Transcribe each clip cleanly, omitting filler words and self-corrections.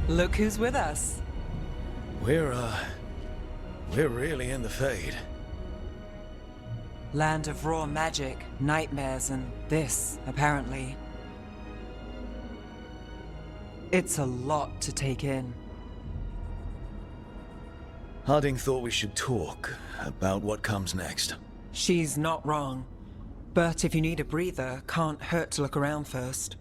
Look who's with us. We're really in the Fade. Land of raw magic, nightmares, and this, apparently. It's a lot to take in. Harding thought we should talk about what comes next. She's not wrong. But if you need a breather, can't hurt to look around first.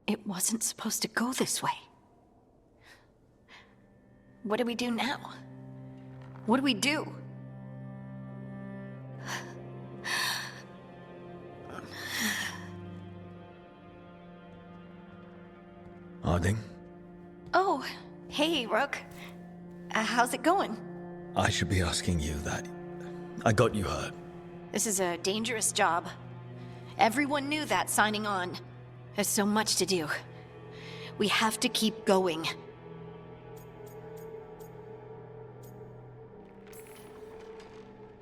It wasn't supposed to go this way. What do we do now? What do we do? Harding? Oh, hey, Rook. How's it going? I should be asking you that. I got you hurt. This is a dangerous job. Everyone knew that signing on. There's so much to do. We have to keep going.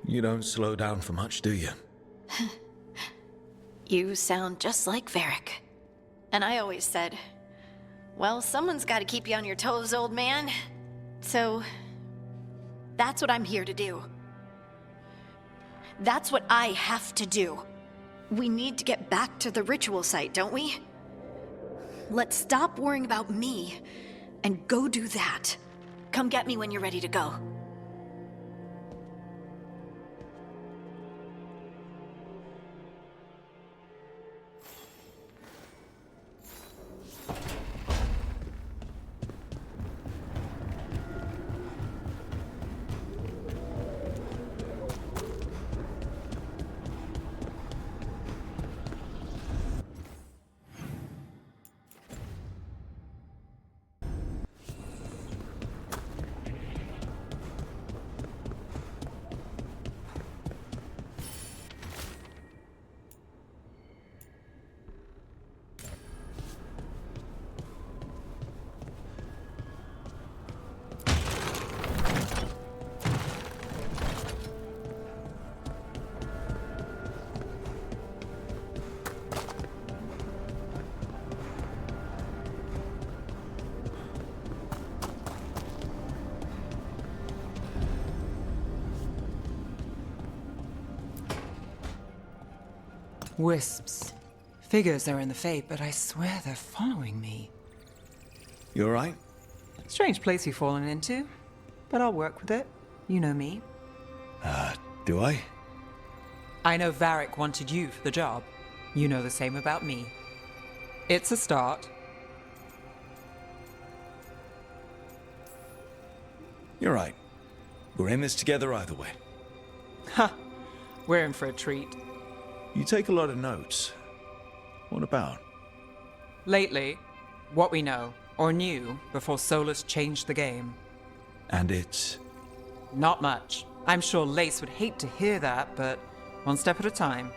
You don't slow down for much, do you? You sound just like Varric. And I always said, well, someone's got to keep you on your toes, old man. So, that's what I'm here to do. That's what I have to do. We need to get back to the ritual site, don't we? Let's stop worrying about me and go do that. Come get me when you're ready to go. Wisps. Figures are in the Fade, but I swear they're following me. You alright? Strange place you've fallen into, but I'll work with it. You know me. Do I? I know Varric wanted you for the job. You know the same about me. It's a start. You're right. We're in this together either way. Ha! We're in for a treat. You take a lot of notes. What about? Lately, what we know, or knew, before Solus changed the game. And it's... Not much. I'm sure Lace would hate to hear that, but one step at a time.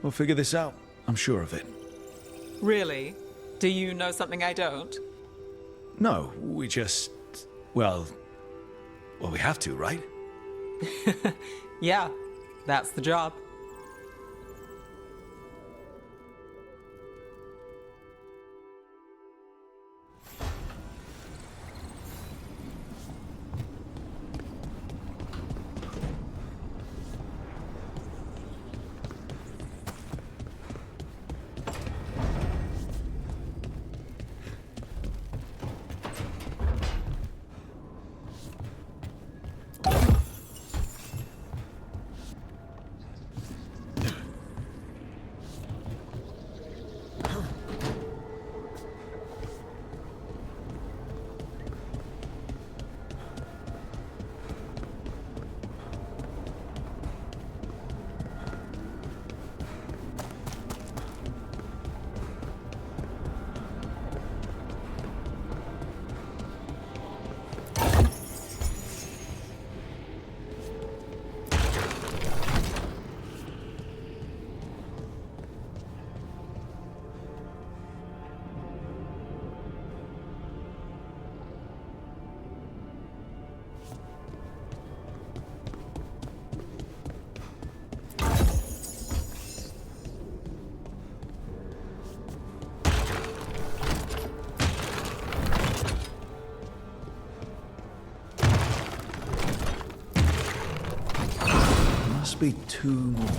We'll figure this out. I'm sure of it. Really? Do you know something I don't? No, we just... Well, we have to, right? Yeah, that's the job. Must be 2 more.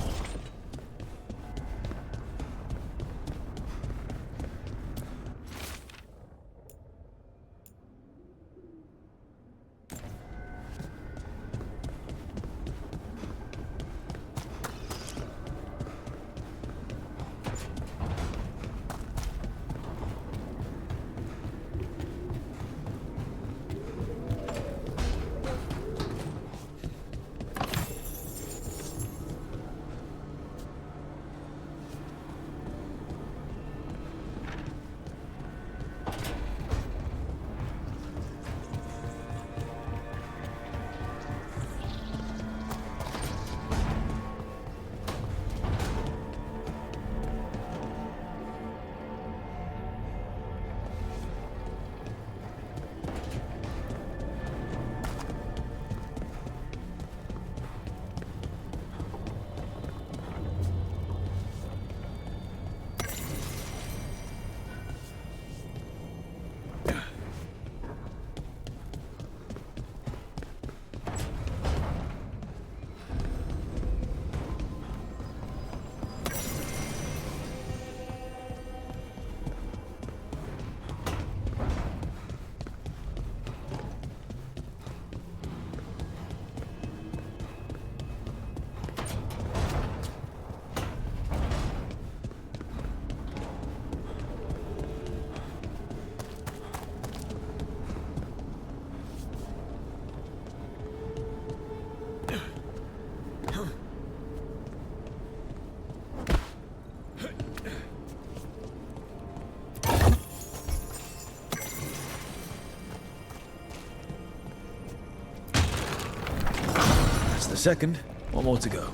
The second. One more to go.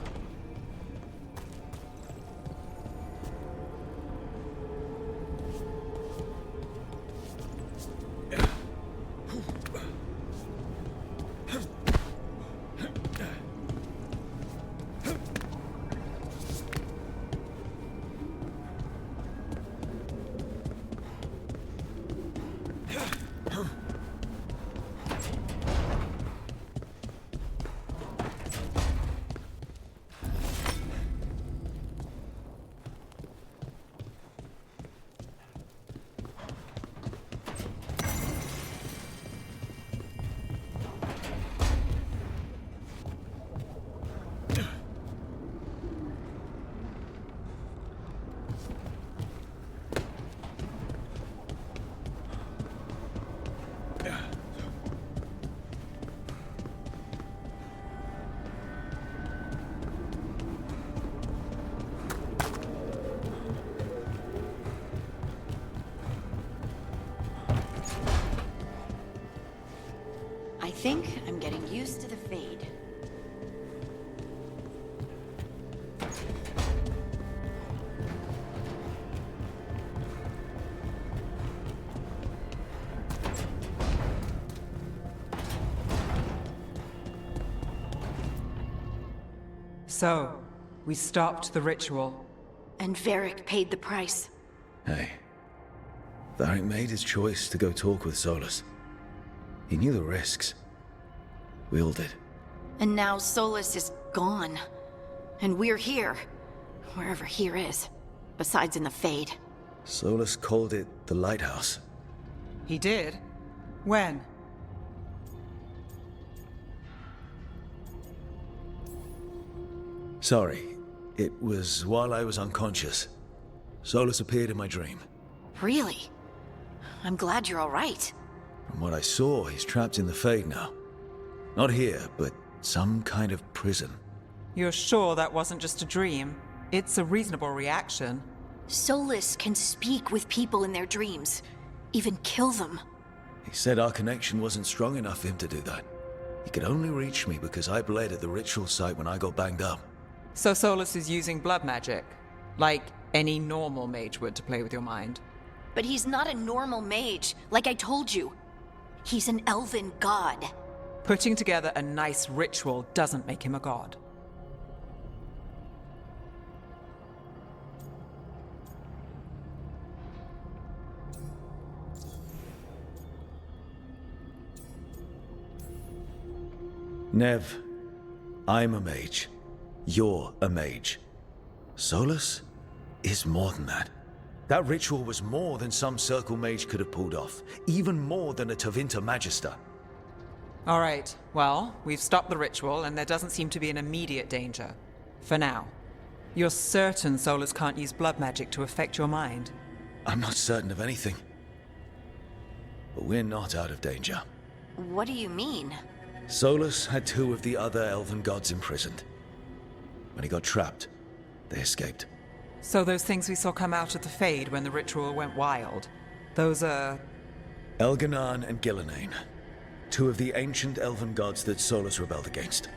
think I'm getting used to the fade. So, we stopped the ritual. And Varric paid the price. Hey. Varric made his choice to go talk with Solus. He knew the risks. We all did. And now Solus is gone. And we're here. Wherever here is. Besides in the Fade. Solus called it the Lighthouse. He did? When? Sorry. It was while I was unconscious. Solus appeared in my dream. Really? I'm glad you're all right. From what I saw, he's trapped in the Fade now. Not here, but some kind of prison. You're sure that wasn't just a dream? It's a reasonable reaction. Solus can speak with people in their dreams. Even kill them. He said our connection wasn't strong enough for him to do that. He could only reach me because I bled at the ritual site when I got banged up. So Solus is using blood magic, like any normal mage would to play with your mind. But he's not a normal mage, like I told you. He's an elven god. Putting together a nice ritual doesn't make him a god. Nev, I'm a mage. You're a mage. Solus is more than that. That ritual was more than some circle mage could have pulled off. Even more than a Tevinter Magister. All right, well, we've stopped the ritual and there doesn't seem to be an immediate danger. For now. You're certain Solus can't use blood magic to affect your mind? I'm not certain of anything. But we're not out of danger. What do you mean? Solus had two of the other elven gods imprisoned. When he got trapped, they escaped. So those things we saw come out of the Fade when the ritual went wild, those are... Elganan and Gillenane. Two of the ancient elven gods that Solus rebelled against.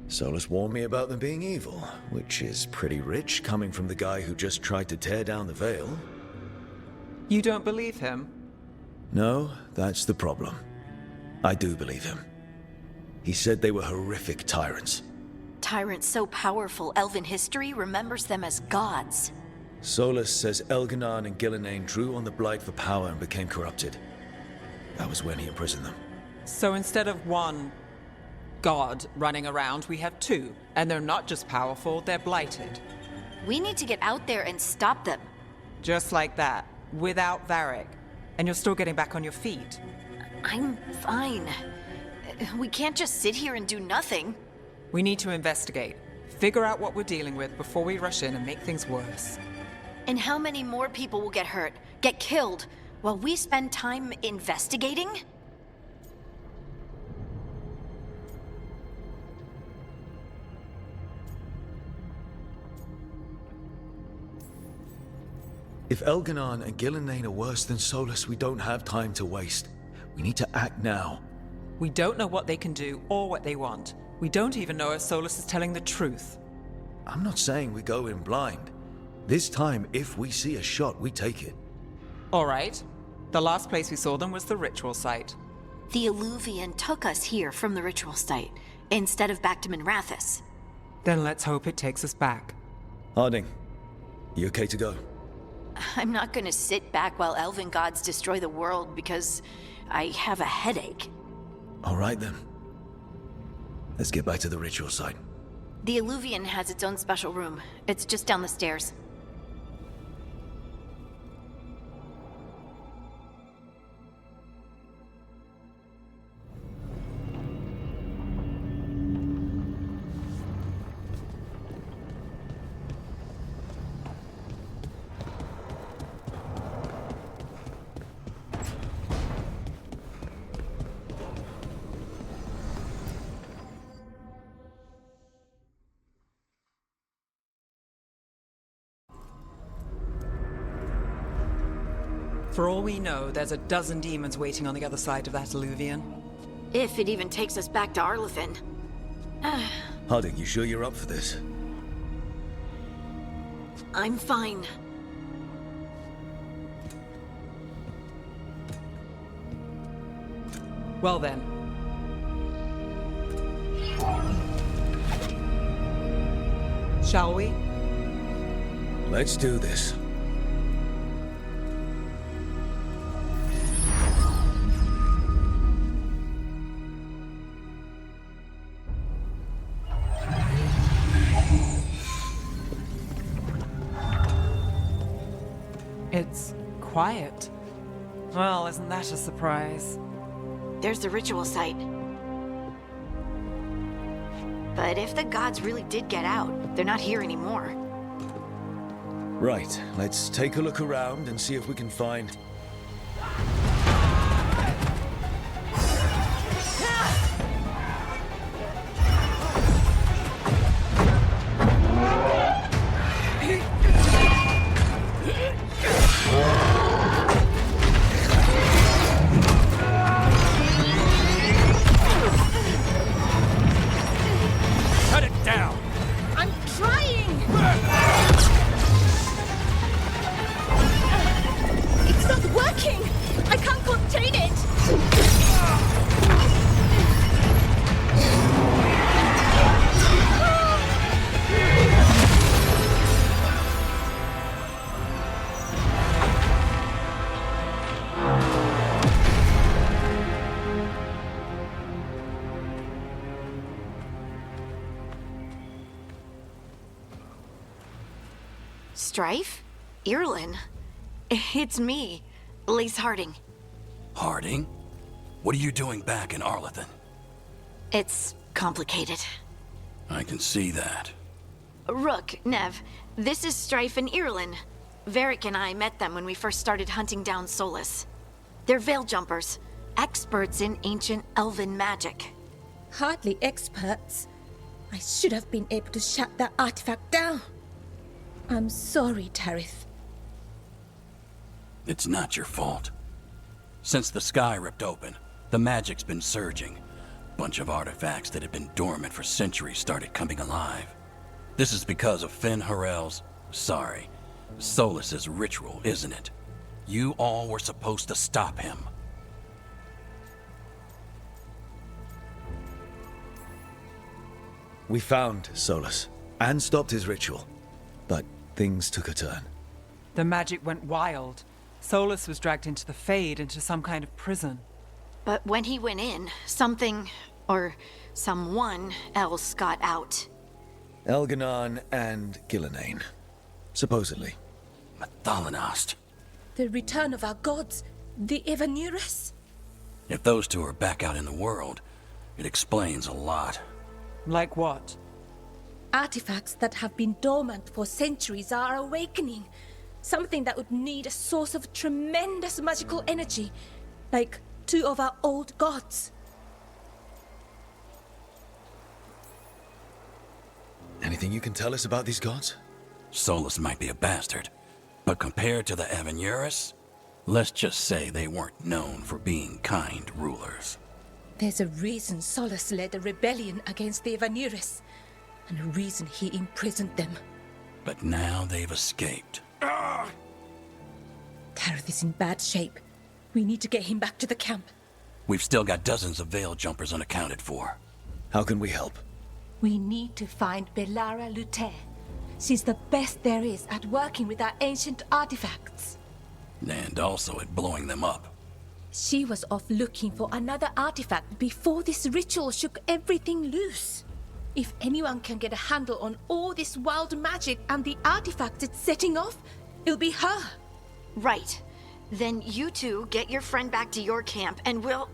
Solus warned me about them being evil, which is pretty rich coming from the guy who just tried to tear down the veil. You don't believe him? No, that's the problem. I do believe him. He said they were horrific tyrants. Tyrants so powerful, elven history remembers them as gods. Solus says Elganan and Gillenane drew on the Blight for power and became corrupted. That was when he imprisoned them. So instead of one god running around, we have two. And they're not just powerful, they're blighted. We need to get out there and stop them. Just like that, without Varric. And you're still getting back on your feet. I'm fine. We can't just sit here and do nothing. We need to investigate. Figure out what we're dealing with before we rush in and make things worse. And how many more people will get hurt, get killed, while we spend time investigating? If Elganan and Gillenane are worse than Solus, we don't have time to waste. We need to act now. We don't know what they can do or what they want. We don't even know if Solus is telling the truth. I'm not saying we go in blind. This time, if we see a shot, we take it. All right. The last place we saw them was the ritual site. The Illuvian took us here from the ritual site, instead of back to Minrathous. Then let's hope it takes us back. Harding, you okay to go? I'm not gonna sit back while elven gods destroy the world because I have a headache. All right then. Let's get back to the ritual site. The Illuvian has its own special room. It's just down the stairs. For all we know, there's a dozen demons waiting on the other side of that alluvion. If it even takes us back to Arlathan. Harding, you sure you're up for this? I'm fine. Well then. Shall we? Let's do this. It's quiet. Well, isn't that a surprise? There's the ritual site. But if the gods really did get out, they're not here anymore. Right, let's take a look around and see if we can find... Cut it down! I'm trying! It's not working! I can't contain it! Strife? Irlin? It's me, Lise Harding. Harding? What are you doing back in Arlathan? It's complicated. I can see that. Rook, Nev, this is Strife and Irlin. Varric and I met them when we first started hunting down Solus. They're veil jumpers, experts in ancient elven magic. Hardly experts. I should have been able to shut that artifact down. I'm sorry, Tarith. It's not your fault. Since the sky ripped open, the magic's been surging. Bunch of artifacts that had been dormant for centuries started coming alive. This is because of Finn Harel's... Solus's ritual, isn't it? You all were supposed to stop him. We found Solus, and stopped his ritual. But things took a turn. The magic went wild. Solus was dragged into the Fade, into some kind of prison. But when he went in, something, or someone else got out. Elganon and Gillenane. Supposedly. Mathalanost. The return of our gods, the Evanurus. If those two are back out in the world, it explains a lot. Like what? Artifacts that have been dormant for centuries are awakening. Something that would need a source of tremendous magical energy, like two of our old gods. Anything you can tell us about these gods? Solus might be a bastard, but compared to the Evanurus, let's just say they weren't known for being kind rulers. There's a reason Solus led a rebellion against the Evanurus, and a reason he imprisoned them. But now they've escaped. Tarith is in bad shape. We need to get him back to the camp. We've still got dozens of veil jumpers unaccounted for. How can we help? We need to find Belara Luther. She's the best there is at working with our ancient artifacts. And also at blowing them up. She was off looking for another artifact before this ritual shook everything loose. If anyone can get a handle on all this wild magic and the artifacts it's setting off, it'll be her. Right. Then you two get your friend back to your camp and we'll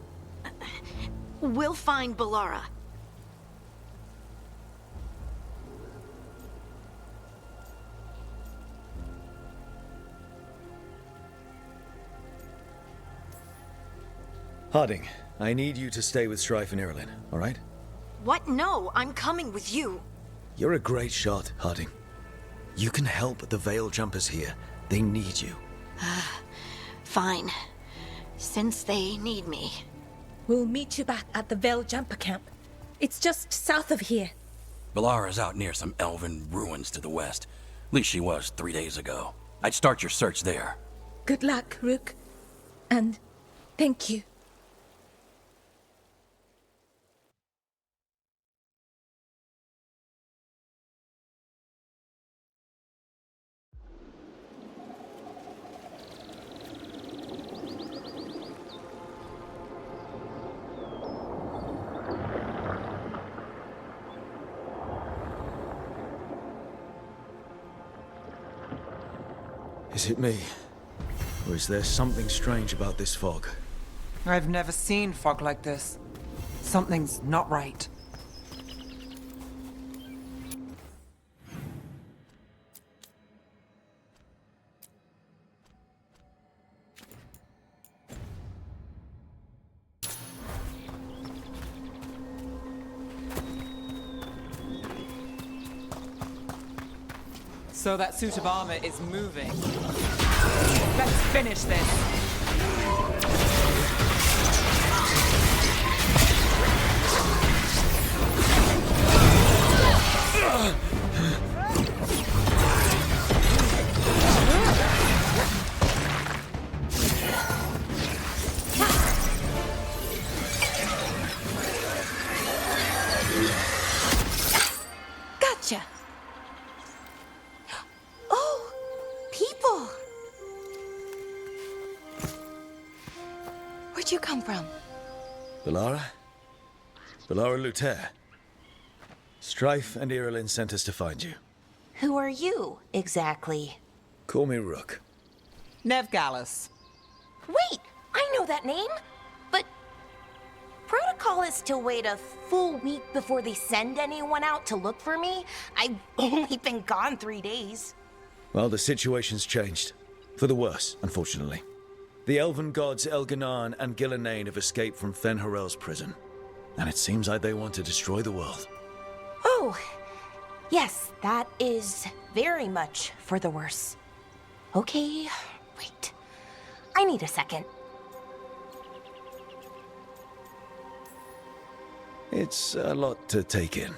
find Belara. Harding, I need you to stay with Strife and Irlin, all right? What? No, I'm coming with you. You're a great shot, Harding. You can help the Veil Jumpers here. They need you. Fine. Since they need me. We'll meet you back at the Veil Jumper Camp. It's just south of here. Valara's out near some elven ruins to the west. At least she was 3 days ago. I'd start your search there. Good luck, Rook. And thank you. Is it me? Or is there something strange about this fog? I've never seen fog like this. Something's not right. So that suit of armor is moving. Let's finish this! Gotcha. Oh, people. Where'd you come from? Valara? Valara Luther. Strife and Irilin sent us to find you. Who are you, exactly? Call me Rook. Nev Gallus. Wait, I know that name! But protocol is to wait a full week before they send anyone out to look for me. I've only been gone 3 days. Well, the situation's changed. For the worse, unfortunately. The elven gods Elganan and Gillenane have escaped from Fen'Harel's prison. And it seems like they want to destroy the world. Oh, yes, that is very much for the worse. Okay, wait. I need a second. It's a lot to take in.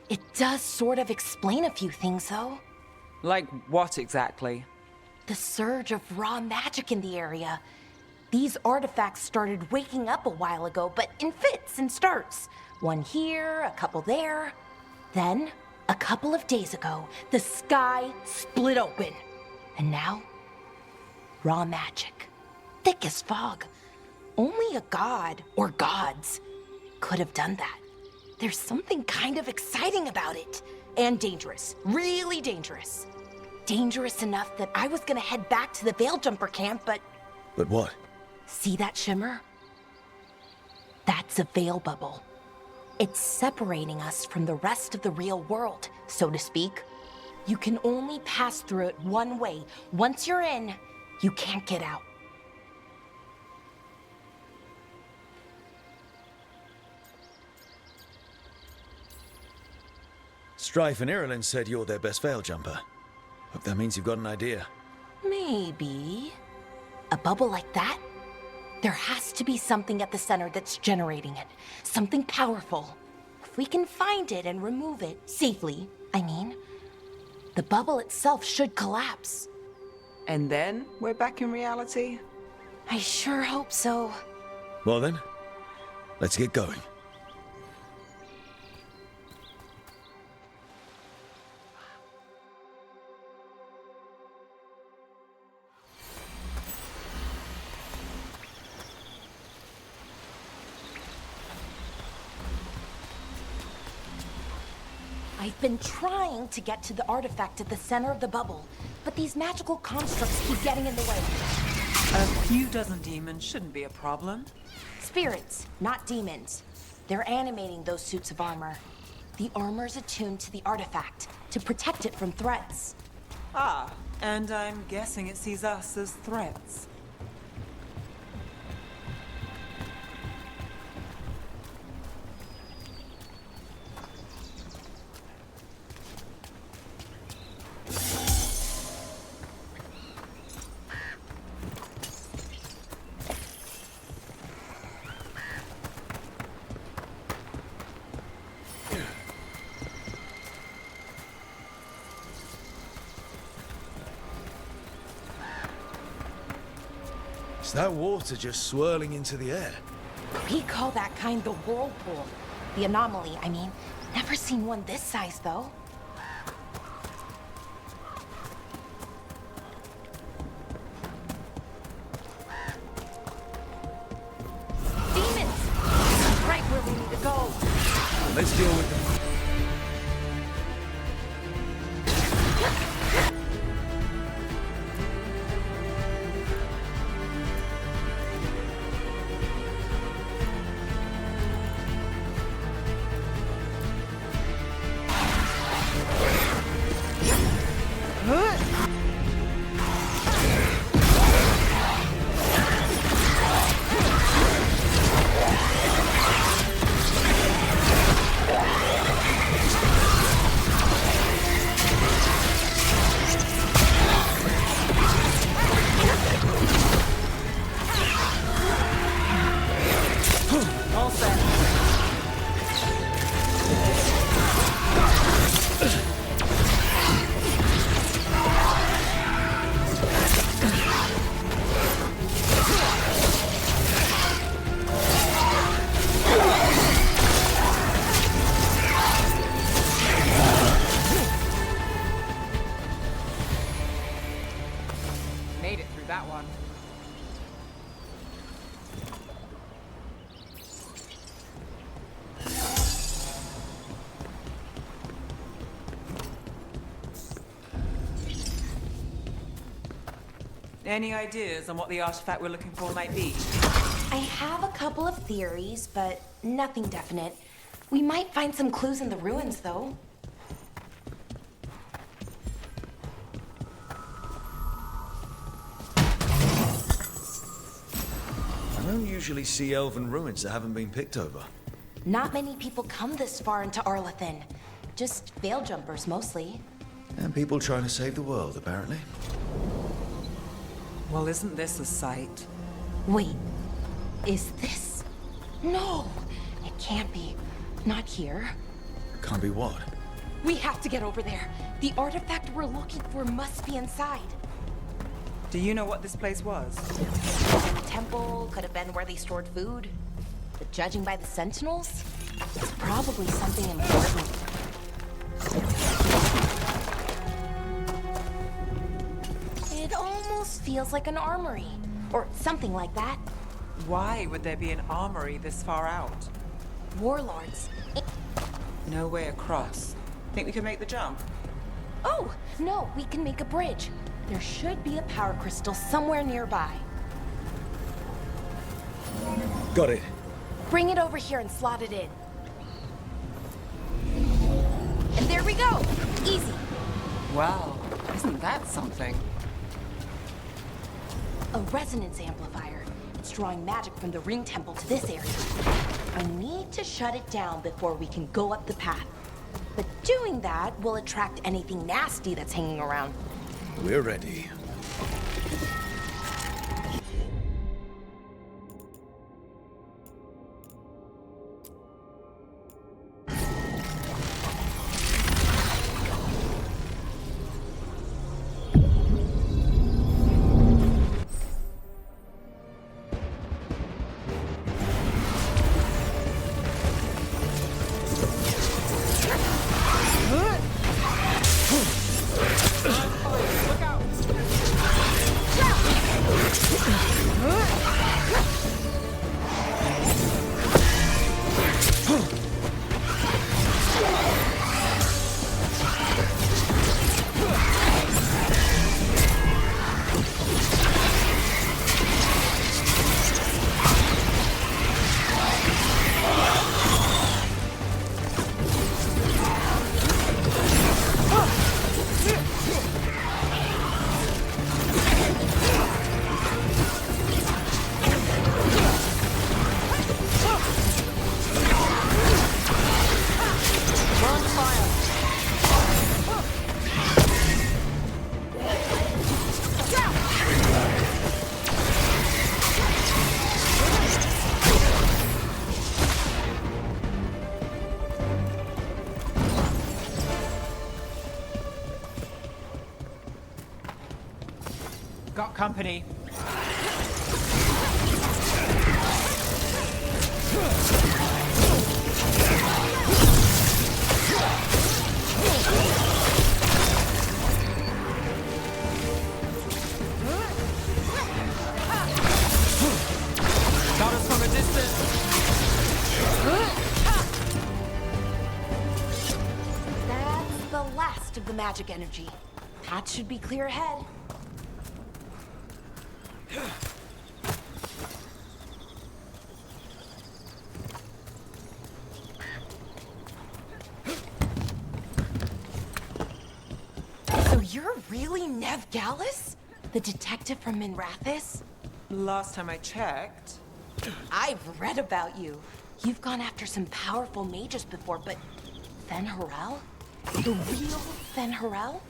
It does sort of explain a few things, though. Like what exactly? The surge of raw magic in the area. These artifacts started waking up a while ago, but in fits and starts. One here, a couple there. Then, a couple of days ago, the sky split open. And now, raw magic. Thick as fog. Only a god, or gods, could have done that. There's something kind of exciting about it. And dangerous. Really dangerous. Dangerous enough that I was gonna head back to the Veil Jumper camp, but... But what? See that shimmer? That's a veil bubble. It's separating us from the rest of the real world, so to speak. You can only pass through it one way. Once you're in, you can't get out. Strife and Irilin said you're their best veil jumper. Hope that means you've got an idea. Maybe. A bubble like that? There has to be something at the center that's generating it. Something powerful. If we can find it and remove it, safely, I mean, the bubble itself should collapse. And then we're back in reality? I sure hope so. Well then, let's get going. I've been trying to get to the artifact at the center of the bubble, but these magical constructs keep getting in the way. A few dozen demons shouldn't be a problem. Spirits, not demons. They're animating those suits of armor. The armor's attuned to the artifact to protect it from threats. Ah, and I'm guessing it sees us as threats. It's that water just swirling into the air. We call that kind the whirlpool. The anomaly, I mean. Never seen one this size, though. Demons! Right where we need to go. Let's deal with them. All set. Made it through that one. Any ideas on what the artifact we're looking for might be? I have a couple of theories, but nothing definite. We might find some clues in the ruins, though. I don't usually see elven ruins that haven't been picked over. Not many people come this far into Arlathan. Just veil jumpers, mostly. And people trying to save the world, apparently. Well, isn't this a sight? Wait, is this? No, it can't be. Not here. Can't be what? We have to get over there. The artifact we're looking for must be inside. Do you know what this place was? The temple could have been where they stored food. But judging by the sentinels, it's probably something important. It almost feels like an armory, or something like that. Why would there be an armory this far out? Warlords. No way across. Think we can make the jump? Oh, no, we can make a bridge. There should be a power crystal somewhere nearby. Got it. Bring it over here and slot it in. And there we go! Easy. Wow, isn't that something? A resonance amplifier. It's drawing magic from the ring temple to this area. I need to shut it down before we can go up the path. But doing that will attract anything nasty that's hanging around. We're ready. Got company. Got us from a distance. That's the last of the magic energy. Path should be clear ahead. So you're really Nev Gallus? The detective from Minrathis? Last time I checked. I've read about you. You've gone after some powerful mages before, but Fen Harel? The real Fen Harel?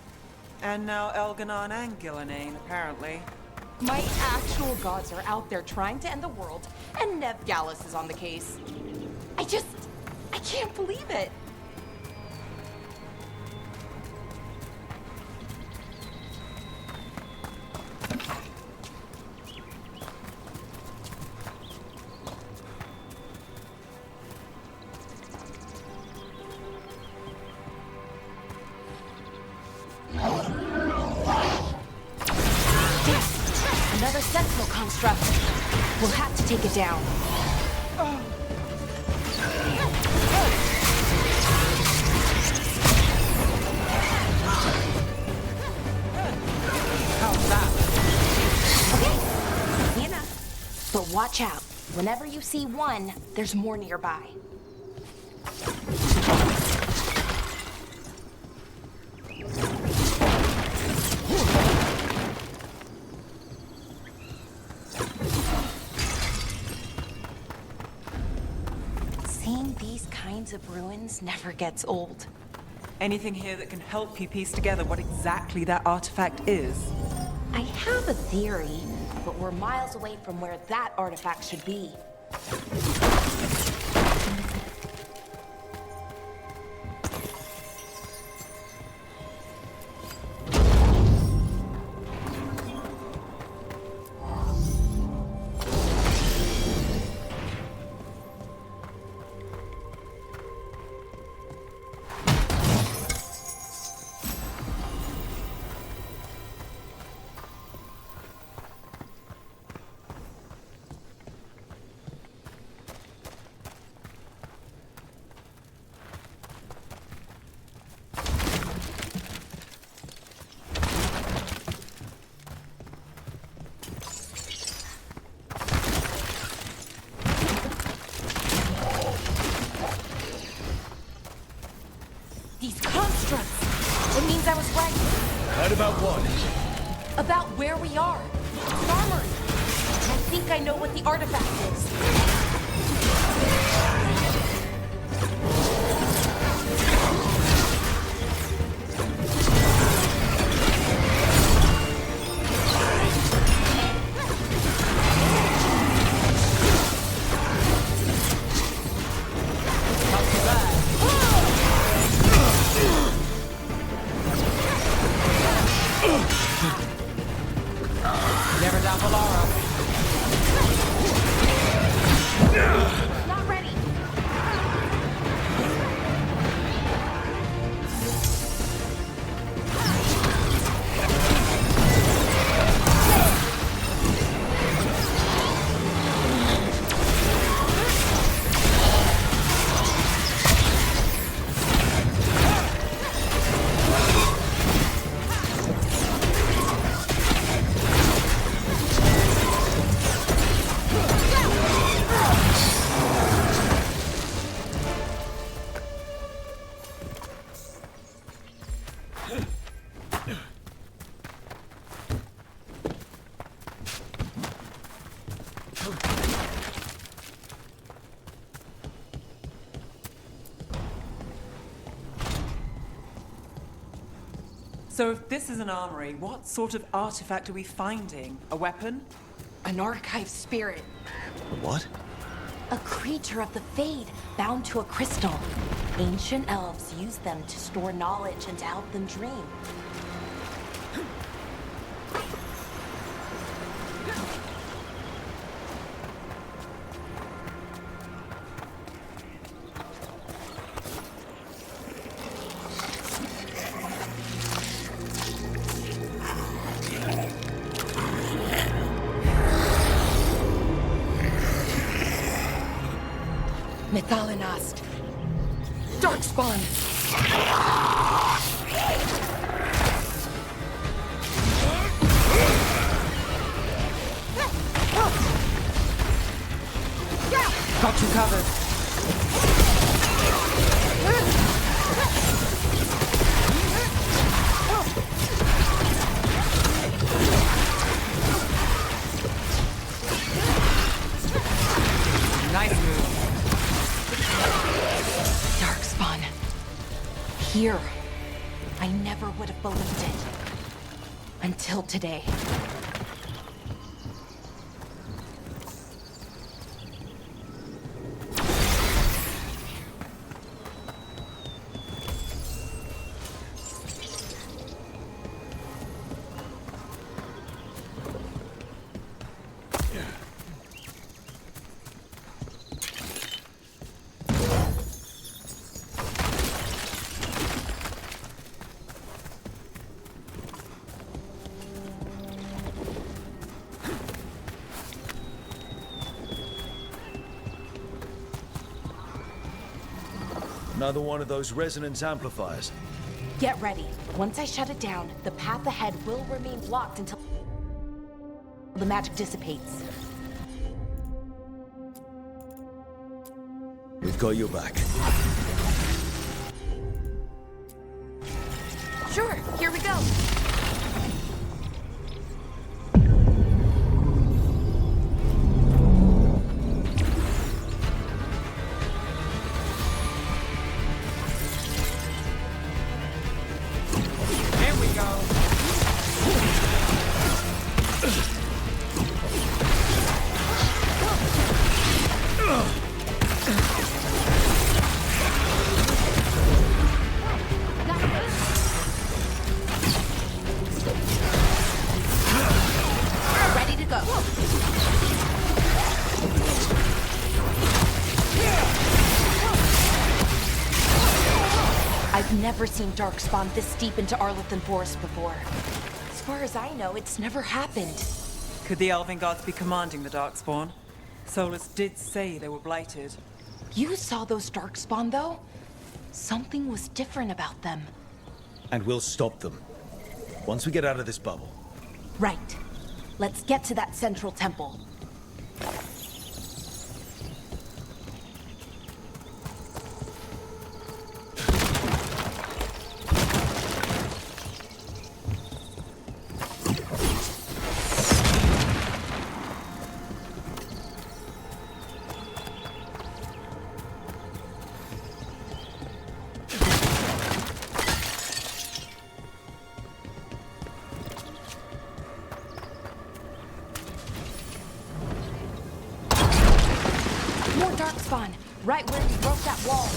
And now Elganon and Gillenane, apparently. My actual gods are out there trying to end the world, and Nev Gallus is on the case. I can't believe it. Another sentinel construct. We'll have to take it down. How's that? Okay, easy enough. But watch out. Whenever you see one, there's more nearby. Seeing these kinds of ruins never gets old. Anything here that can help you piece together what exactly that artifact is? I have a theory, but we're miles away from where that artifact should be. These constructs! It means I was right. Heard about what? About where we are. It's an armory. I think I know what the artifact is. Never doubt Valara. Not ready. So if this is an armory, what sort of artifact are we finding? A weapon? An archive spirit. What? A creature of the Fade, bound to a crystal. Ancient elves use them to store knowledge and to help them dream. spawn. Got you covered. Nice move. Darkspawn. Here. I never would have believed it. Until today. Another one of those resonance amplifiers. Get ready. Once I shut it down, the path ahead will remain blocked until the magic dissipates. We've got your back. Sure, here we go. Here we go. Ready to go. I've never seen Darkspawn this deep into Arlothan Forest before. As far as I know, it's never happened. Could the Elven gods be commanding the Darkspawn? Solus did say they were blighted. You saw those Darkspawn, though? Something was different about them. And we'll stop them. Once we get out of this bubble. Right. Let's get to that central temple. More Darkspawn, right where we broke that wall.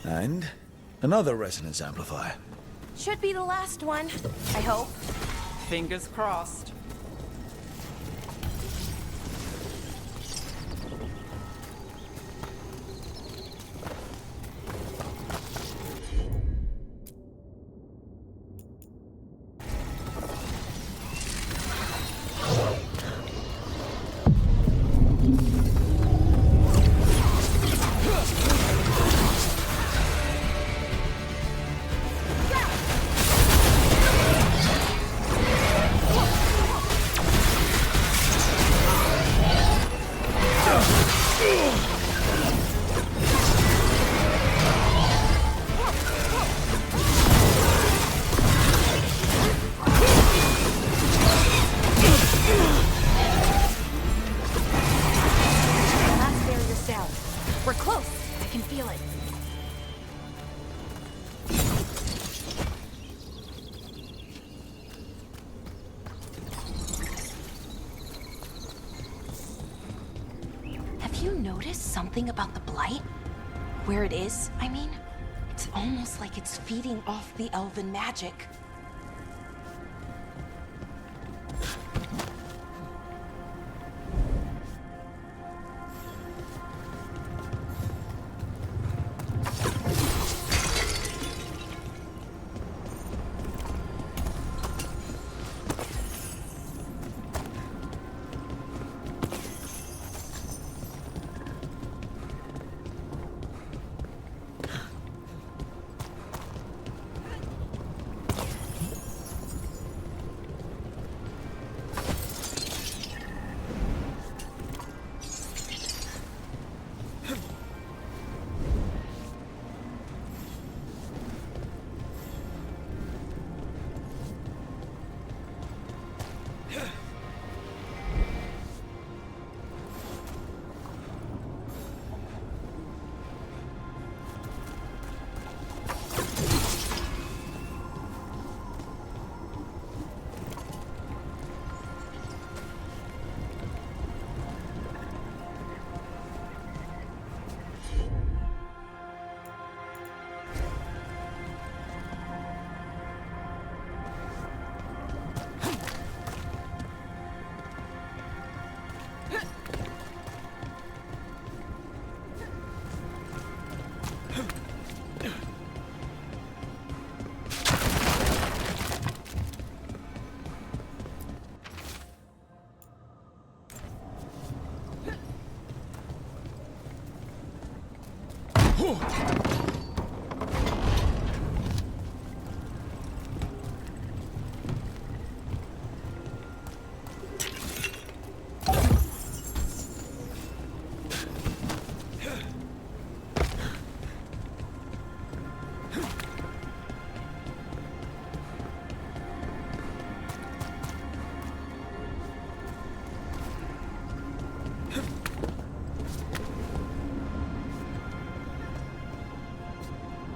And another resonance amplifier. Should be the last one, I hope. Fingers crossed. something about the blight? Where it is, I mean? It's almost like it's feeding off the elven magic.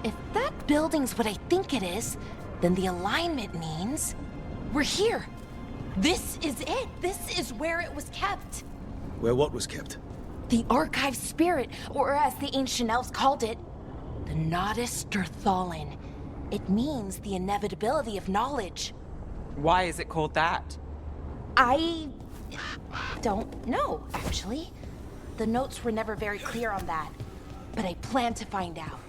If that building's what I think it is, then the alignment means we're here. This is it. This is where it was kept. Where what was kept? The archive spirit, or as the ancient elves called it, the Nodus Derthalin. It means the inevitability of knowledge. Why is it called that? I don't know, actually. The notes were never very clear on that, but I plan to find out.